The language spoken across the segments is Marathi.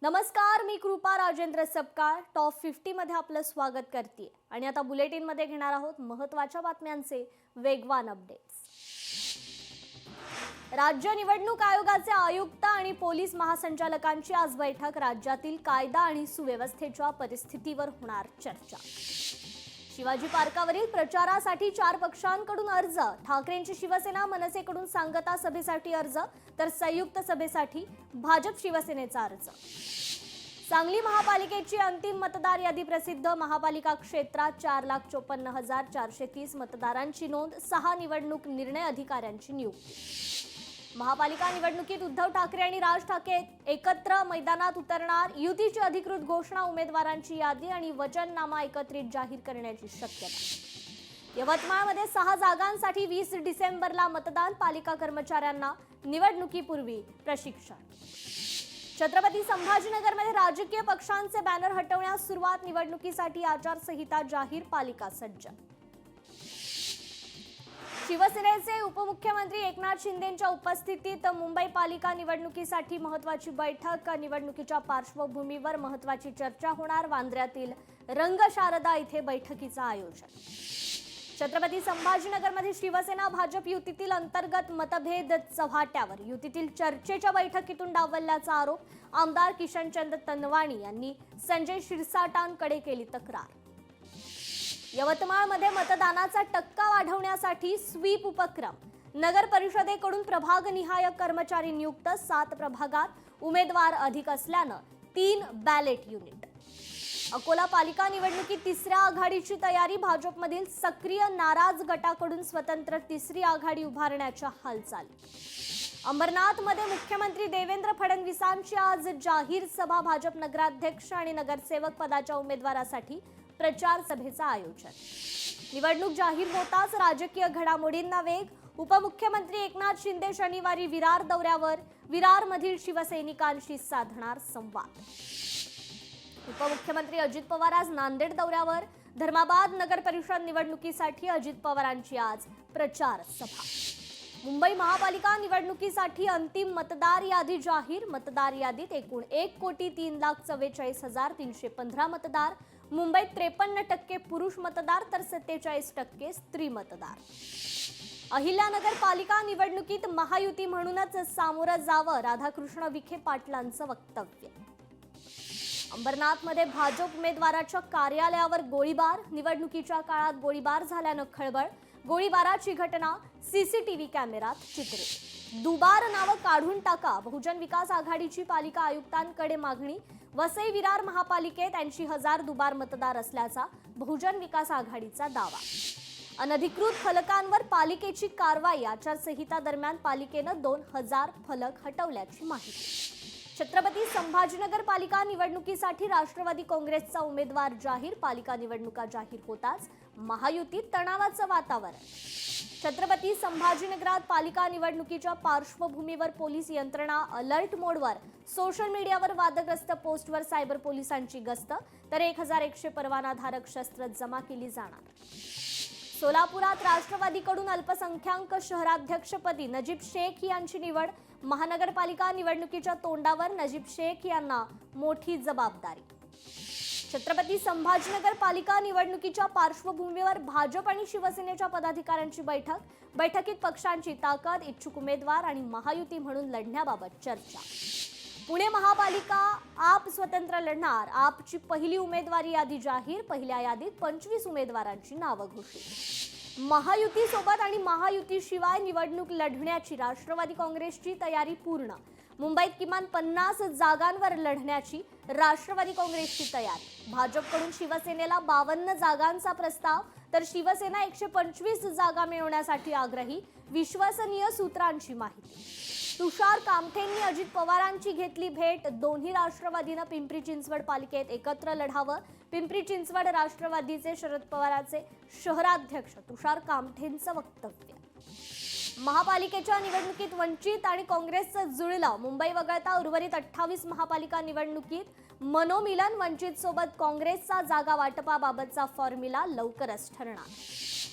नमस्कार, मी कृपा राजेंद्र सपकाळ टॉप 50 मध्ये आपलं स्वागत करते आणि आता बुलेटिन मध्ये घेणार आहोत महत्त्वाच्या बातम्यांचे वेगवान अपडेट्स। राज्य निवडणूक आयोगाचे आयुक्त आणि पोलीस महासंचालकांची आज बैठक। राज्यातील कायदा आणि सुव्यवस्थेच्या परिस्थितीवर होणार चर्चा। शिवाजी पार्कावरील प्रचारासाठी 4 पक्षांकडून अर्ज। ठाकरेंची शिवसेना मनसेकडून सांगता सभेसाठी अर्ज, तर संयुक्त सभेसाठी भाजप शिवसेनेचा अर्ज। सांगली महापालिकेची अंतिम मतदार यादी प्रसिद्ध। महापालिका क्षेत्रात 4,54,430 मतदारांची नोंद। 6 निवडणूक निर्णय अधिकाऱ्यांची नियुक्ती। महापालिका निवडणुकीत उद्धव ठाकरे आणि राज ठाकरे एकत्र मैदानात उतरणार। युतीची अधिकृत घोषणा, उमेदवारांची यादी आणि वचननामा एकत्रित जाहीर करण्याची शक्यता। यवतमाळमध्ये 6 जागांसाठी 20 डिसेंबरला मतदान। पालिका कर्मचाऱ्यांना निवडणुकीपूर्वी प्रशिक्षण। छत्रपती संभाजीनगरमध्ये राजकीय पक्षांचे बॅनर हटवण्यास सुरुवात। निवडणुकीसाठी आचारसंहिता जाहीर, पालिका सज्ज। शिवसेनेचे उपमुख्यमंत्री एकनाथ शिंदेंच्या उपस्थितीत मुंबई पालिका निवडणुकीसाठी महत्त्वाची बैठक। निवडणुकीच्या पार्श्वभूमीवर महत्त्वाची चर्चा होणार। वांद्र्यातील रंगशारदा इथे बैठकीचं आयोजन। छत्रपती संभाजीनगरमध्ये शिवसेना भाजप युतीतील अंतर्गत मतभेद चव्हाट्यावर। युतीतील चर्चेच्या बैठकीतून डावलल्याचा आरोप। आमदार किशनचंद तनवाणी यांनी संजय शिरसाटांकडे केली तक्रार। यवतमाळमध्ये मतदानाचा टक्का वाढवण्यासाठी स्वीप उपक्रम। नगर परिषदेकडून प्रभागनिहाय कर्मचारी नियुक्त। 7 प्रभागात उमेदवार अधिक असल्यानं 3 बॅलेट युनिट। अकोला पालिका निवडणुकीत 3ऱ्या आघाडीची तयारी। भाजपमधील सक्रिय नाराज गटाकडून स्वतंत्र 3री आघाडी उभारण्याच्या हालचाली। अंबरनाथमध्ये मुख्यमंत्री देवेंद्र फडणवीसांची आज जाहीर सभा। भाजप नगराध्यक्ष आणि नगरसेवक पदाच्या उमेदवारासाठी प्रचार सभेचं आयोजन। निवडणूक जाहीर होताच राजकीय घडामोडींना वेग। उपमुख्यमंत्री एकनाथ शिंदे शनिवारी विरार दौऱ्यावर। विरारमधील शिवसैनिकांशी साधणार संवाद। उपमुख्यमंत्री अजित पवार आज नांदेड दौऱ्यावर। धर्माबाद नगर परिषद निवडणुकीसाठी अजित पवारांची आज प्रचार सभा। मुंबई महापालिका निवडणुकीसाठी अंतिम मतदार यादी जाहीर। मतदार यादीत एकूण 1,43,44,315 मतदार। मुंबईत 53% पुरुष मतदार तर 47% स्त्री मतदार। अहिल्यानगर पालिका निवडणुकीत महायुती म्हणूनच सामोरं जावं, राधाकृष्ण विखे पाटलांचं वक्तव्य। अंबरनाथमध्ये भाजप उमेदवाराच्या कार्यालयावर गोळीबार। निवडणुकीच्या काळात गोळीबार झाल्यानं खळबळ। गोळीबाराची घटना सीसीटीव्ही कॅमेऱ्यात चित्रित। दुबार नावं काढून टाका, बहुजन विकास आघाडीची पालिका आयुक्तांकडे मागणी। वसई विरार महापालिकेत 80,000 दुबार मतदार असल्याचा बहुजन विकास आघाडीचा दावा। अनधिकृत फलकांवर पालिकेची कारवाई। आचारसंहिता दरम्यान पालिकेनं 2,000 फलक हटवल्याची माहिती। छत्रपती संभाजीनगर पालिका निवडणुकीसाठी राष्ट्रवादी काँग्रेसचा उमेदवार जाहीर। पालिका निवडणुका जाहीर होताच महायुतीत तणावाचं वातावरण। छत्रपती संभाजीनगरात पालिका निवडणुकीच्या पार्श्वभूमीवर पोलीस यंत्रणा अलर्ट मोडवर। सोशल मीडियावर वादग्रस्त पोस्टवर सायबर पोलिसांची गस्त, तर 1,100 परवानाधारक शस्त्र जमा केली जाणार। सोलापुरात राष्ट्रवादीकडून अल्पसंख्याक शहराध्यक्षपदी नजीब शेख यांची निवड। महानगरपालिका निवडणुकीच्या तोंडावर नजीब शेख यांना मोठी जबाबदारी। छत्रपती संभाजीनगर पालिका निवडणुकीच्या पार्श्वभूमीवर भाजप आणि शिवसेनेच्या पदाधिकाऱ्यांची बैठक। बैठकीत पक्षांची ताकद, इच्छुक उमेदवार आणि महायुती म्हणून लढण्याबाबत चर्चा। पुणे महापालिका आप स्वतंत्र लढणार। आपची पहिली उमेदवारी यादी जाहीर। पहिल्या यादीत 25 उमेदवारांची नावं घोषित। महायुतीसोबत आणि महायुतीशिवाय निवडणूक लढण्याची राष्ट्रवादी काँग्रेसची तयारी पूर्ण। मुंबईत किमान 50 जागांवर लढण्याची राष्ट्रवादी काँग्रेसची तयारी। भाजपकडून शिवसेनेला 52 जागांचा प्रस्ताव, तर शिवसेना 125 जागा मिळवण्यासाठी आग्रही। विश्वसनीय सूत्रांची माहिती। तुषार कामथेंनी अजित पवारांची घेतली भेट। दोन्ही राष्ट्रवादीनं पिंपरी चिंचवड पालिकेत एकत्र लढावं। पिंपरी चिंचवड राष्ट्रवादीचे शरद पवारांचे शहराध्यक्ष तुषार कामथेंचं वक्तव्य। महापालिकेच्या निवडणुकीत वंचित आणि काँग्रेसचं जुळलं। मुंबई वगळता उर्वरित 28 महापालिका निवडणुकीत मनोमिलन। वंचित सोबत काँग्रेसचा जागा वाटपाबाबतचा फॉर्म्युला लवकरच ठरणार।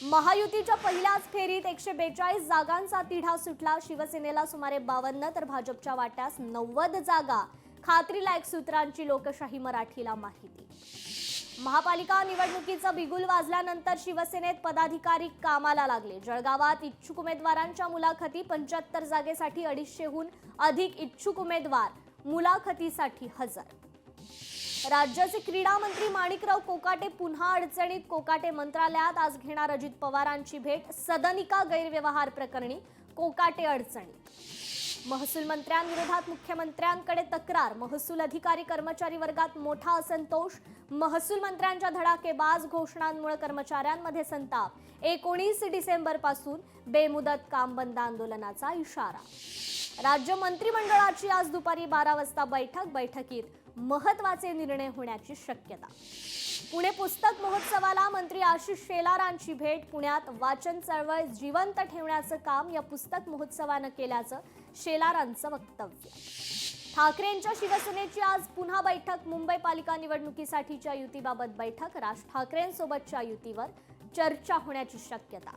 महायुतीच्या पहिल्याच फेरीत 142 जागांचा तिढा सुटला। शिवसेनेला सुमारे 52 तर भाजपच्या वाट्यास 90 जागा। खात्रीलायक सूत्रांची लोकशाही मराठीला माहिती. महापालिका निवडणुकीचं बिगुल वाजल्यानंतर शिवसेनेत पदाधिकारी कामाला लागले. जळगावात इच्छुक उमेदवारांच्या मुलाखती. 75 जागेसाठी 250हून अधिक इच्छुक उमेदवार मुलाखतीसाठी हजर. राज्याचे क्रीडा मंत्री माणिकराव कोकाटे पुन्हा अडचणीत. कोकाटे मंत्रालयात आज घेणार अजित पवारांची भेट. सदनिका गैरव्यवहार प्रकरणी कोकाटे अडचणीत. महसूल मंत्र्यांविरोधात मुख्यमंत्र्यांकडे तक्रार. महसूल अधिकारी कर्मचारी वर्गात मोठा असंतोष. महसूल मंत्र्यांच्या धडाकेबाज घोषणांमुळे कर्मचाऱ्यांमध्ये संताप. 19 डिसेंबरपासून बेमुदत काम बंद आंदोलनाचा इशारा. राज्य मंत्रिमंडळाची आज दुपारी 12 वाजता बैठक. बैठकीत महत्त्वाचे निर्णय होण्याची शक्यता. पुणे पुस्तक महोत्सवाला मंत्री आशिष शेलारांची भेट. पुण्यात वाचन चळवळ जिवंत ठेवण्याचं काम या पुस्तक महोत्सवानं केल्याचं शेलारांचं वक्तव्य. ठाकरेंच्या शिवसेनेची आज पुन्हा बैठक. मुंबई पालिका निवडणुकीसाठीच्या युतीबाबत बैठक. राज ठाकरेंसोबतच्या युतीवर चर्चा होण्याची शक्यता.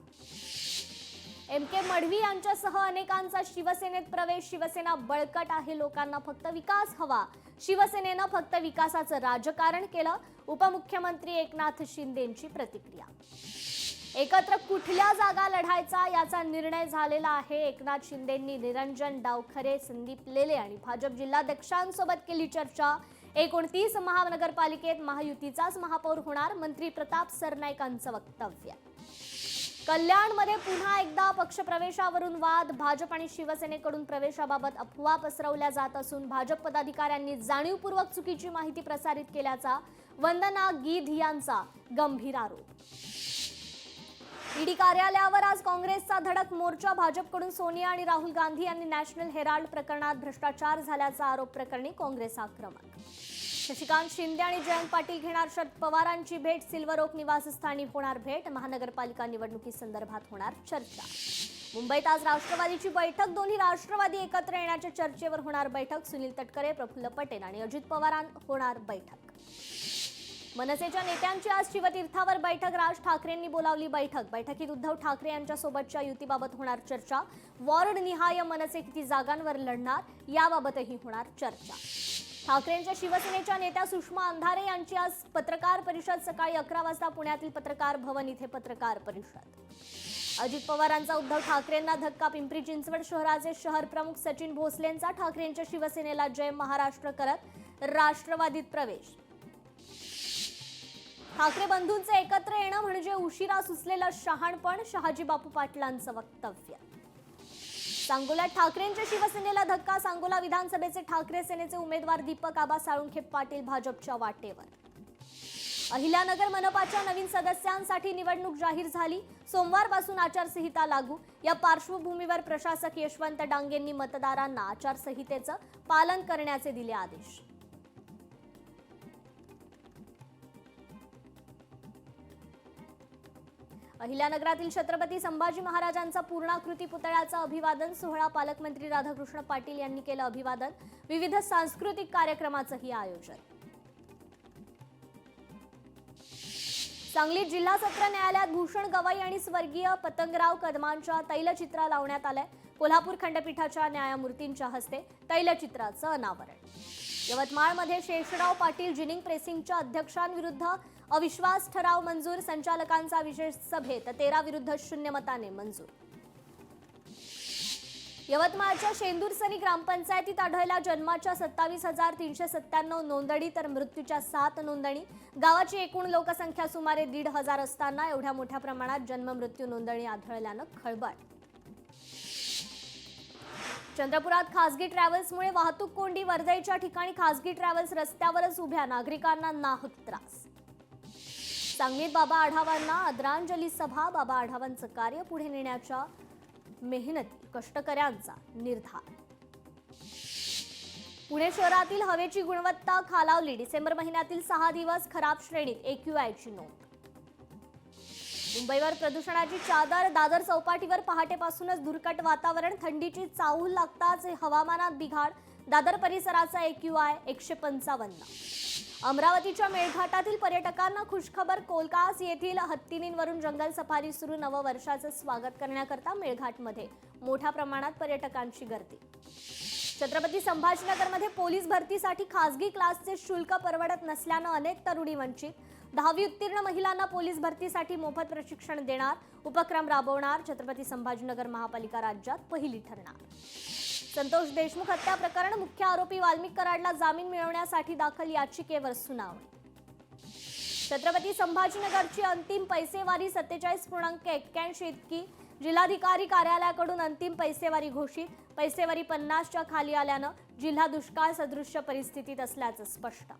MK मडवी यांच्यासह अनेकांचा शिवसेनेत प्रवेश. शिवसेना बळकट आहे, लोकांना फक्त विकास हवा. शिवसेनेनं फक्त विकासाचं राजकारण केलं. उपमुख्यमंत्री एकनाथ शिंदेंची प्रतिक्रिया. एकत्र कुठल्या जागा लढायचा याचा निर्णय झालेला आहे. एकनाथ शिंदेंनी निरंजन डावखरे, संदीप लेले आणि भाजप जिल्हाध्यक्षांसोबत केली चर्चा. 29 महानगरपालिकेत महायुतीचाच महापौर होणार. मंत्री प्रताप सरनाईकांचं वक्तव्य. कल्याणमध्ये पुन्हा एकदा पक्षप्रवेशावरून वाद. भाजप आणि शिवसेनेकडून प्रवेशाबाबत अफवा पसरवल्या जात असून भाजप पदाधिकाऱ्यांनी जाणीवपूर्वक चुकीची माहिती प्रसारित केल्याचा वंदना गीध यांचा गंभीर आरोप. ईडी कार्यालयावर आज काँग्रेसचा धडक मोर्चा. भाजपकडून सोनिया आणि राहुल गांधी यांनी नॅशनल हेराल्ड प्रकरणात भ्रष्टाचार झाल्याचा आरोप प्रकरणी काँग्रेस आक्रमक. शशिकांत शिंदे आणि जयंत पाटील घेणार शरद पवारांची भेट. सिल्वर ओक निवासस्थानी होणार भेट. महानगरपालिका निवडणुकीसंदर्भात होणार चर्चा. मुंबईत आज राष्ट्रवादीची बैठक. दोन्ही राष्ट्रवादी एकत्र येण्याच्या चर्चेवर होणार बैठक. सुनील तटकरे, प्रफुल्ल पटेल आणि अजित पवारां होणार बैठक. मनसेच्या नेत्यांची आज शिवतीर्थावर बैठक. राज ठाकरेंनी बोलावली बैठक. बैठकीत उद्धव ठाकरे यांच्या सोबतच्या युतीबाबत होणार चर्चा. वॉर्ड निहाय मनसे किती जागांवर लढणार याबाबतही होणार चर्चा. ठाकरेंच्या शिवसेनेच्या नेत्या सुषमा अंधारे यांची आज पत्रकार परिषद. सकाळी 11 वाजता पुण्यातील पत्रकार भवन इथे पत्रकार परिषद. अजित पवारांचा उद्धव ठाकरेंना धक्का. पिंपरी चिंचवड शहराचे शहर प्रमुख सचिन भोसलेंचा ठाकरेंच्या शिवसेनेला जय महाराष्ट्र करत राष्ट्रवादीत प्रवेश. ठाकरे बंधूंचे एकत्र येणं म्हणजे उशिरा सुचलेलं शहाणपण. शहाजी बापू पाटलांचं वक्तव्य. सांगोल्यात ठाकरेंच्या शिवसेनेला धक्का. सांगोला विधानसभेचे ठाकरे सेनेचे उमेदवार दीपक आबा साळुंखे पाटील भाजपच्या वाटेवर. अहिल्यानगर मनपाच्या नवीन सदस्यांसाठी निवडणूक जाहीर झाली. सोमवारपासून आचारसंहिता लागू. या पार्श्वभूमीवर प्रशासक यशवंत डांगेंनी मतदारांना आचारसंहितेचं पालन करण्याचे दिले आदेश. अहिल्यानगरातील छत्रपती संभाजी महाराजांचा पूर्णाकृती पुतळ्याचा अभिवादन सोहळा. पालकमंत्री राधाकृष्ण पाटील यांनी केलं अभिवादन. विविध सांस्कृतिक कार्यक्रमाचंही आयोजन. सांगलीत जिल्हा सत्र न्यायालयात भूषण गवाई आणि स्वर्गीय पतंगराव कदमांच्या तैलचित्र लावण्यात आलंय. कोल्हापूर खंडपीठाच्या न्यायमूर्तींच्या हस्ते तैलचित्राचं अनावरण. यवतमाळमध्ये शेषराव पाटील जिनिंग प्रेसिंगच्या अध्यक्षांविरुद्ध अविश्वास ठराव मंजूर. संचालकांचा विशेष सभेत 13 विरुद्ध 0 मताने मंजूर. यवतमाळच्या शेंदूरसनी ग्रामपंचायतीत आढळल्या जन्माच्या 27,397 नोंदणी तर मृत्यूच्या 7 नोंदणी. गावाची एकूण लोकसंख्या सुमारे 1,500 असताना एवढ्या मोठ्या प्रमाणात जन्म मृत्यू नोंदणी आढळल्यानं खळबळ. चंद्रपुरात खासगी ट्रॅव्हल्समुळे वाहतूक कोंडी. वर्धेच्या ठिकाणी खासगी ट्रॅव्हल्स रस्त्यावरच उभ्या. नागरिकांना नाहक त्रास. सांगलीत बाबा आढावांना आदरांजली सभा. बाबा आढावांचं कार्य पुढे नेण्याच्या मेहनती कष्टकऱ्यांचा निर्धार. पुणे शहरातील हवेची गुणवत्ता खालावली. डिसेंबर महिन्यातील 6 दिवस खराब श्रेणीत AQIची नोंद. मुंबईवर प्रदूषणाची चादर. दादर चौपाटीवर पहाटेपासूनच धुरकट वातावरण. थंडीची चाहूल लागताच हवामानात बिघाड. दादर परिसराचा AQI 155. अमरावतीच्या मेळघाटातील पर्यटकांना खुशखबर. कोलकास येथील हत्तीनींवरून जंगल सफारी सुरू. नववर्षाचं स्वागत करण्याकरता मेळघाटमध्ये मोठ्या प्रमाणात पर्यटकांची गर्दी. छत्रपती संभाजीनगरमध्ये पोलीस भरतीसाठी खासगी क्लासचे शुल्क परवडत नसल्यानं अनेक तरुणी वंचित. 10वी उत्तीर्ण महिलांना पोलीस भरतीसाठी मोफत प्रशिक्षण देणार, उपक्रम राबवणार. छत्रपती संभाजीनगर महापालिका राज्यात पहिली ठरणार. संतोष देशमुख हत्या प्रकरण मुख्य आरोपी वाल्मिक कराडला जामीन मिळवण्यासाठी दाखल याचिकेवर सुनावणी. छत्रपती संभाजीनगरची अंतिम पैसेवारी 47.81 इतकी. जिल्हाधिकारी कार्यालयाकडून अंतिम पैसेवारी घोषित. पैसेवारी 50च्या खाली आल्यानं जिल्हा दुष्काळ सदृश्य परिस्थितीत असल्याचं स्पष्ट.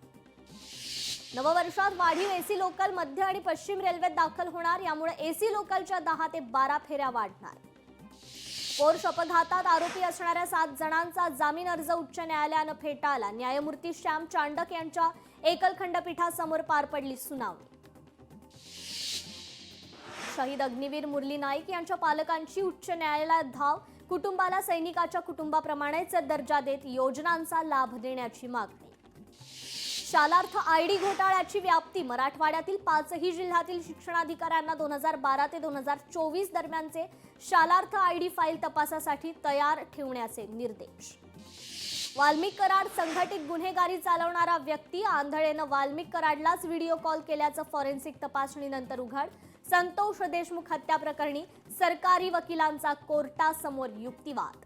नववर्षात वाढीव एसी लोकल मध्य आणि पश्चिम रेल्वेत दाखल होणार. यामुळे एसी लोकलच्या 10 ते 12 फेऱ्या वाढणार. पोर्श अपघातात आरोपी असणाऱ्या 7 जणांचा जामीन अर्ज उच्च न्यायालयानं फेटाळला. न्यायमूर्ती श्याम चांडक यांच्या एकल खंडपीठासमोर पार पडली सुनावणी. शहीद अग्निवीर मुरली नाईक यांच्या पालकांची उच्च न्यायालयात धाव. कुटुंबाला सैनिकाच्या कुटुंबाप्रमाणेच दर्जा देत योजनांचा लाभ देण्याची मागणी. शालार्थ आयडी घोटाळ्याची व्याप्ती. मराठवाड्यातील 5ही जिल्ह्यातील शिक्षणाधिकाऱ्यांना 2012 ते 2024 दरम्यानचे शालार्थ आयडी फाईल तपासासाठी तयार ठेवण्याचे निर्देश. वाल्मिक कराड संघटित गुन्हेगारी चालवणारा व्यक्ती. आंधळेनं वाल्मिक कराडलाच व्हिडिओ कॉल केल्याचं फॉरेन्सिक तपासणीनंतर उघड. संतोष देशमुख हत्या प्रकरणी सरकारी वकिलांचा कोर्टासमोर युक्तिवाद.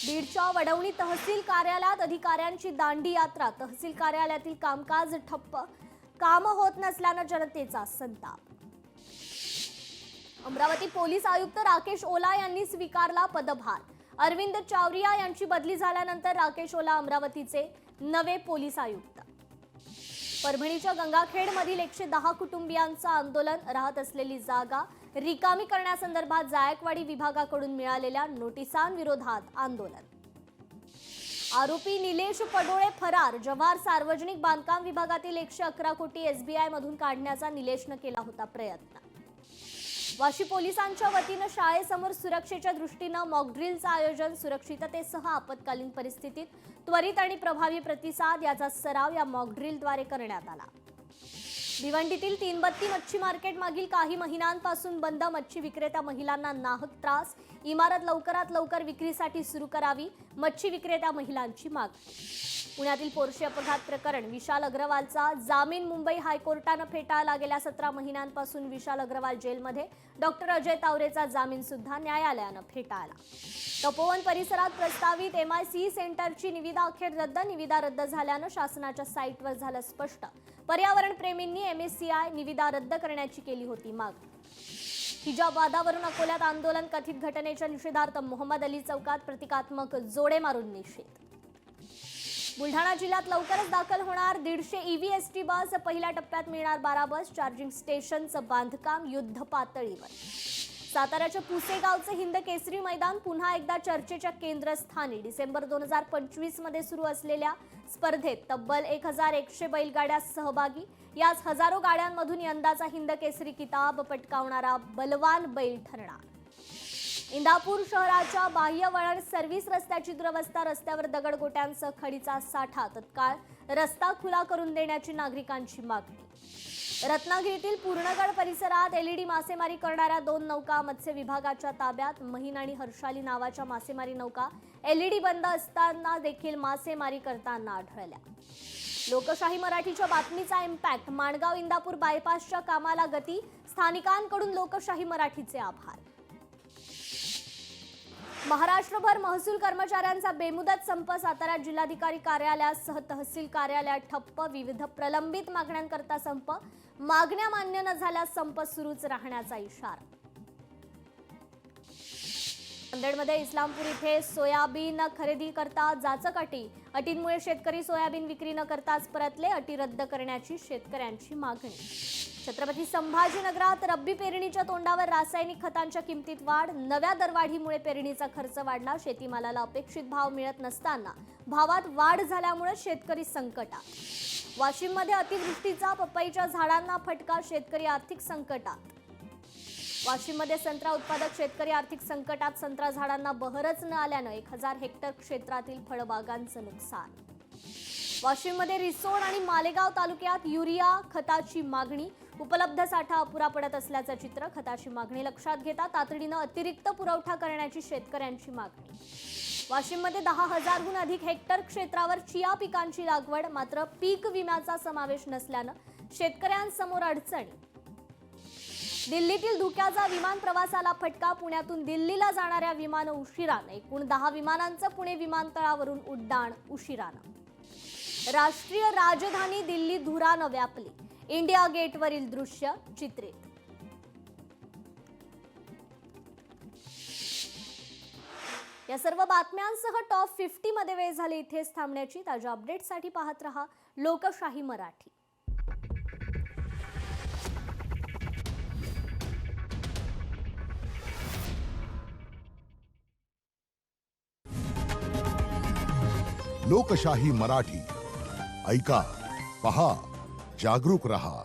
बीडच्या वडवणी तहसील कार्यालयात अधिकाऱ्यांची दांडी यात्रा. तहसील कार्यालयातील कामकाज ठप्प. काम होत नसल्यानं जनतेचा संताप. अमरावती पोलीस आयुक्त राकेश ओला यांनी स्वीकारला पदभार. अरविंद चावरिया यांची बदली झाल्यानंतर राकेश ओला अमरावतीचे नवे पोलीस आयुक्त. परभणीच्या गंगाखेडमधील 110 कुटुंबियांचं आंदोलन. राहत असलेली जागा रिकामी करण्यासंदर्भात जायकवाडी विभागाकडून मिळालेल्या नोटिसांविरोधात आंदोलन. आरोपी निलेश पडोळे फरार. जव्हार सार्वजनिक बांधकाम विभागातील 111 कोटी एसबीआय मधून काढण्याचा निलेशनं केला होता प्रयत्न. वाशी पोलिसांच्या वतीनं शाळेसमोर सुरक्षेच्या दृष्टीनं मॉकड्रिलचं आयोजन. सुरक्षिततेसह आपत्कालीन परिस्थितीत त्वरित आणि प्रभावी प्रतिसाद याचा सराव या मॉकड्रिलद्वारे करण्यात आला. भिवंडीतील तीनबत्ती मच्छी मार्केट मागील काही महिन्यांपासून बंद. मच्छी विक्रेत्या महिलांना नाहक त्रास. इमारत लवकरात लवकर विक्रीसाठी सुरू करावी. मच्छी विक्रेत्या महिलांची मागणी. पुण्यातील पोर्शे अपघात प्रकरण. विशाल अग्रवालचा जामीन मुंबई हायकोर्टानं फेटाळला. गेल्या 17 महिन्यांपासून विशाल अग्रवाल जेलमध्ये. डॉक्टर अजय तावरेचा जामीन सुद्धा न्यायालयानं फेटाळला. तपोवन परिसरात प्रस्तावित MIC सेंटरची निविदा अखेर रद्द. निविदा रद्द झाल्यानं शासनाच्या साईटवर झालं स्पष्ट. पर्यावरण प्रेमींनी MSCI निविदा रद्द करण्याची केली होती मागणी. हिजाब वादावरून अकोल्यात आंदोलन. कथित घटनेच्या निषेधार्थ मोहम्मद अली चौकात प्रतिकात्मक जोडे मारून निषेध. बुलढाणा जिल्ह्यात लवकरच दाखल होणार 150 EV ST बस. पहिल्या टप्प्यात मिळणार 12 बस. चार्जिंग स्टेशनचं बांधकाम युद्ध पातळीवर. साताऱ्याच्या पुसेगावचे हिंद केसरी मैदान पुन्हा एकदा चर्चेच्या केंद्रस्थानी. डिसेंबर 2025 मध्ये सुरू असलेल्या स्पर्धेत तब्बल 1100 बैलगाड्या सहभागी. याच हजारो गाड्यांमधून यंदाचा हिंद केसरी किताब पटकावणारा बलवान बैल ठरणार. इंदापूर शहराच्या बाह्य वळण सर्व्हिस रस्त्याची दुरवस्था. रस्त्यावर दगडगोट्यांसह खडीचा साठा. तत्काळ रस्ता खुला करून देण्याची नागरिकांची मागणी. रत्नागिरीतील पूर्णगड परिसरात LED मासेमारी करणाऱ्या 2 नौका मत्स्य विभागाच्या ताब्यात. महिन आणि हर्षाली नावाच्या मासेमारी नौका LED बंद असताना देखील मासेमारी करताना आढळल्या. लोकशाही मराठीच्या बातमीचा इम्पॅक्ट. माणगाव इंदापूर बायपासच्या कामाला गती. स्थानिकांकडून लोकशाही मराठीचे आभार. महाराष्ट्रभर महसूल कर्मचाऱ्यांचा बेमुदत संप. सातारा जिल्हाधिकारी कार्यालयासह तहसील कार्यालयात ठप्प. विविध प्रलंबित मागण्यांकरता संप. मागण्या मान्य न झाल्यास संप सुरूच राहण्याचा इशारा. नांदेडमध्ये इस्लामपूर इथे सोयाबीन खरेदी करता जाचक अटी. अटींमुळे शेतकरी सोयाबीन विक्री न करताच परतले. अटी रद्द करण्याची शेतकऱ्यांची मागणी. छत्रपती संभाजीनगरात रब्बी पेरणीच्या तोंडावर रासायनिक खतांच्या किमतीत वाढ. नव्या दरवाढीमुळे पेरणीचा खर्च वाढला. शेतीमालाला अपेक्षित भाव मिळत नसताना भावात वाढ झाल्यामुळे शेतकरी संकटात. वाशिममध्ये अतिवृष्टीचा पपईच्या झाडांना फटका. शेतकरी आर्थिक संकटात. वाशिममध्ये संत्रा उत्पादक शेतकरी आर्थिक संकटात. संत्रा झाडांना बहरच न आल्यानं 1000 हेक्टर क्षेत्रातील फळबागांचं नुकसान. वाशिममध्ये रिसोड आणि मालेगाव तालुक्यात युरिया खताची मागणी. उपलब्ध साठा अपुरा पडत असल्याचं चित्र. खताची मागणी लक्षात घेता तातडीनं अतिरिक्त पुरवठा करण्याची शेतकऱ्यांची मागणी. वाशिममध्ये 10,000हून अधिक हेक्टर क्षेत्रावर चिया पिकांची लागवड, मात्र पीक विम्याचा समावेश नसल्यानं शेतकऱ्यांसमोर अडचणी. दिल्लीतील धुक्याचा विमान प्रवासाला फटका. पुण्यातून दिल्लीला जाणाऱ्या विमानं उशिरानं. एकूण 10 विमानांचं पुणे विमानतळावरून उड्डाण उशिरानं. राष्ट्रीय राजधानी दिल्ली धुरानं व्यापली. इंडिया गेटवरील दृश्य चित्रित. या सर्व बातम्यांसह टॉप 50 मध्ये वेळ झाली इथेच थांबण्याची. ताज्या अपडेट्ससाठी पाहत रहा लोकशाही मराठी. लोकशाही मराठी ऐका, पहा, जागरूक रहा.